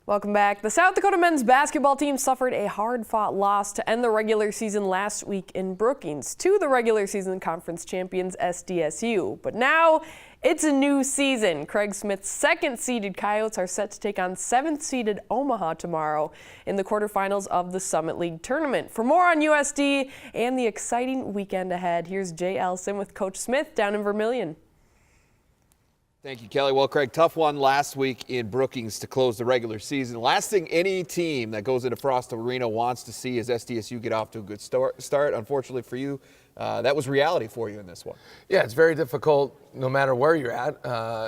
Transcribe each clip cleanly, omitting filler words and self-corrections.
Welcome back. The South Dakota men's basketball team suffered a hard-fought loss to end the regular season last week in Brookings to the regular season conference champions SDSU. But now it's a new season. Craig Smith's second-seeded Coyotes are set to take on seventh-seeded Omaha tomorrow in the quarterfinals of the Summit League tournament. For more on USD and the exciting weekend ahead, here's Jay Elsen with Coach Smith down in Vermilion. Thank you, Kelly. Well, Craig, tough one last week in Brookings to close the regular season. Last thing any team that goes into Frost Arena wants to see is SDSU get off to a good start. Unfortunately for you, that was reality for you in this one. Yeah, it's very difficult no matter where you're at,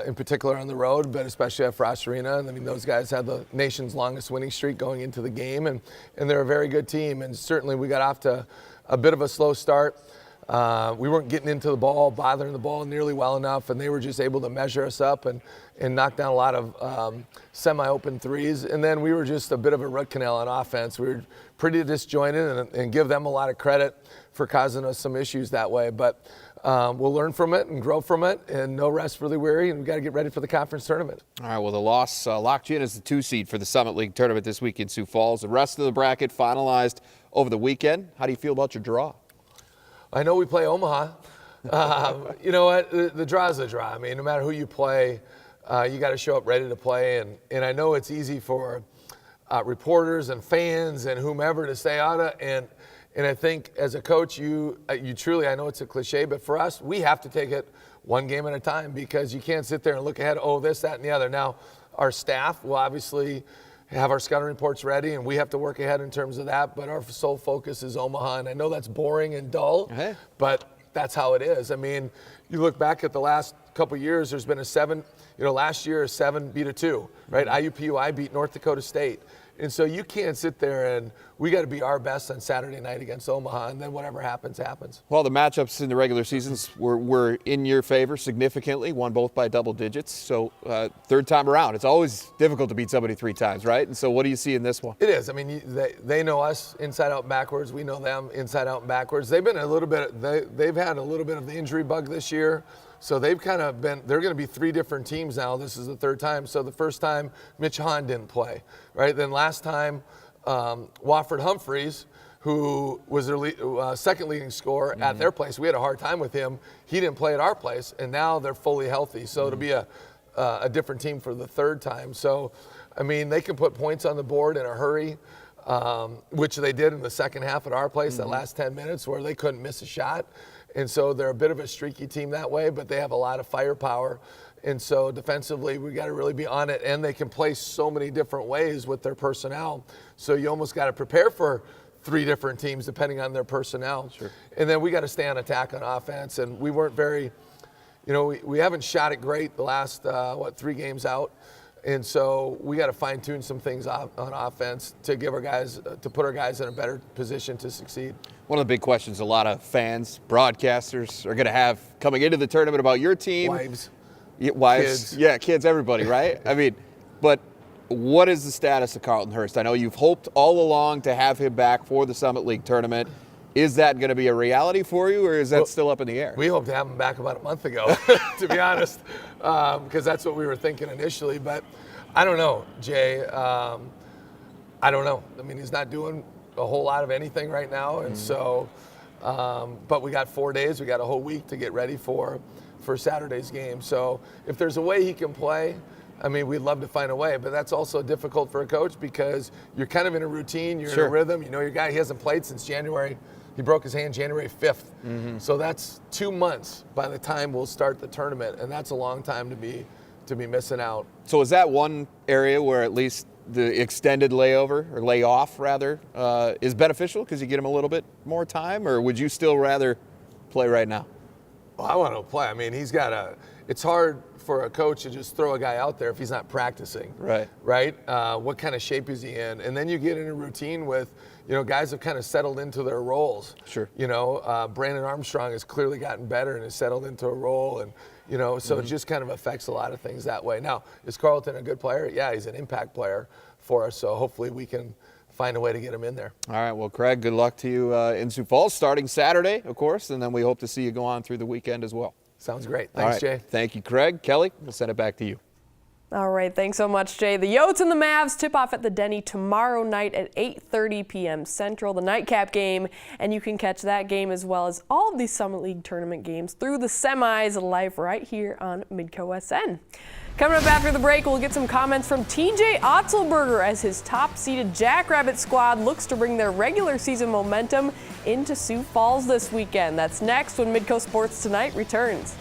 in particular on the road, but especially at Frost Arena. I mean, those guys had the nation's longest winning streak going into the game, and they're a very good team. And certainly we got off to a bit of a slow start. We weren't getting into the ball, bothering the ball nearly well enough, and they were just able to measure us up and knock down a lot of semi-open threes. And then we were just a bit of a root canal on offense. We were pretty disjointed and give them a lot of credit for causing us some issues that way. But we'll learn from it and grow from it, and no rest for the weary, and we've got to get ready for the conference tournament. All right, well, the loss locked you in as the 2 seed for the Summit League tournament this week in Sioux Falls. The rest of the bracket finalized over the weekend. How do you feel about your draw? I know we play Omaha. You know what? The draw is a draw. I mean, no matter who you play, you got to show up ready to play. And I know it's easy for reporters and fans and whomever to say, and I think as a coach, you truly, I know it's a cliche, but for us, we have to take it one game at a time, because you can't sit there and look ahead, oh, this, that, and the other. Now, our staff will obviously have our scouting reports ready, and we have to work ahead in terms of that, but our sole focus is Omaha. And I know that's boring and dull, but that's how it is. I mean, you look back at the last couple of years, there's been a 7, last year a 7 beat a 2, right? IUPUI beat North Dakota State. And so you can't sit there, and we got to be our best on Saturday night against Omaha, and then whatever happens, happens. Well, the matchups in the regular seasons were in your favor significantly, won both by double digits. So third time around, it's always difficult to beat somebody 3 times, right? And so what do you see in this one? It is. I mean, they know us inside out and backwards. We know them inside out and backwards. They've been a little bit, they've had a little bit of the injury bug this year. So they've kind of been, they're going to be 3 different teams now. This is the 3rd time. So the first time, Mitch Hahn didn't play, right? Then last time, Wofford Humphreys, who was their second leading scorer at their place. We had a hard time with him. He didn't play at our place, and now they're fully healthy. So it'll be a different team for the 3rd time. So, I mean, they can put points on the board in a hurry, which they did in the second half at our place, that last 10 minutes where they couldn't miss a shot. And so they're a bit of a streaky team that way, but they have a lot of firepower. And so defensively, we got to really be on it. And they can play so many different ways with their personnel. So you almost got to prepare for 3 different teams depending on their personnel. Sure. And then we got to stay on attack on offense. And we weren't very, we haven't shot it great the last, 3 games out. And so we got to fine tune some things on offense to give our guys, to put our guys in a better position to succeed. One of the big questions a lot of fans, broadcasters are going to have coming into the tournament about your team. Wives, kids. Yeah, kids, everybody, right? I mean, but what is the status of Carlton Hearst? I know you've hoped all along to have him back for the Summit League tournament. Is that going to be a reality for you, or is that still up in the air? We hope to have him back about a month ago, to be honest, because that's what we were thinking initially. But I don't know, Jay. I don't know. I mean, he's not doing a whole lot of anything right now, and so. But we got 4 days. We got a whole week to get ready for Saturday's game. So if there's a way he can play, I mean, we'd love to find a way, but that's also difficult for a coach because you're kind of in a routine, you're in a rhythm. You know your guy, he hasn't played since January. He broke his hand January 5th. So that's 2 months by the time we'll start the tournament, and that's a long time to be missing out. So is that one area where at least the extended layover, or layoff rather, is beneficial because you get him a little bit more time, or would you still rather play right now? Well, I want to play. I mean, it's hard for a coach to just throw a guy out there if he's not practicing. Right. What kind of shape is he in? And then you get in a routine with, guys have kind of settled into their roles. Sure. Brandon Armstrong has clearly gotten better and has settled into a role. And, so it just kind of affects a lot of things that way. Now, is Carlton a good player? Yeah, he's an impact player for us. So hopefully we can find a way to get him in there. All right. Well, Craig, good luck to you in Sioux Falls starting Saturday, of course, and then we hope to see you go on through the weekend as well. Sounds great. Thanks, Jay. Thank you, Craig. Kelly, we'll send it back to you. All right, thanks so much, Jay. The Yotes and the Mavs tip off at the Denny tomorrow night at 8:30 p.m. Central, the nightcap game, and you can catch that game as well as all of these Summit League tournament games through the semis live right here on Midco SN. Coming up after the break, we'll get some comments from TJ Otzelberger as his top-seeded Jackrabbit squad looks to bring their regular season momentum into Sioux Falls this weekend. That's next when Midco Sports Tonight returns.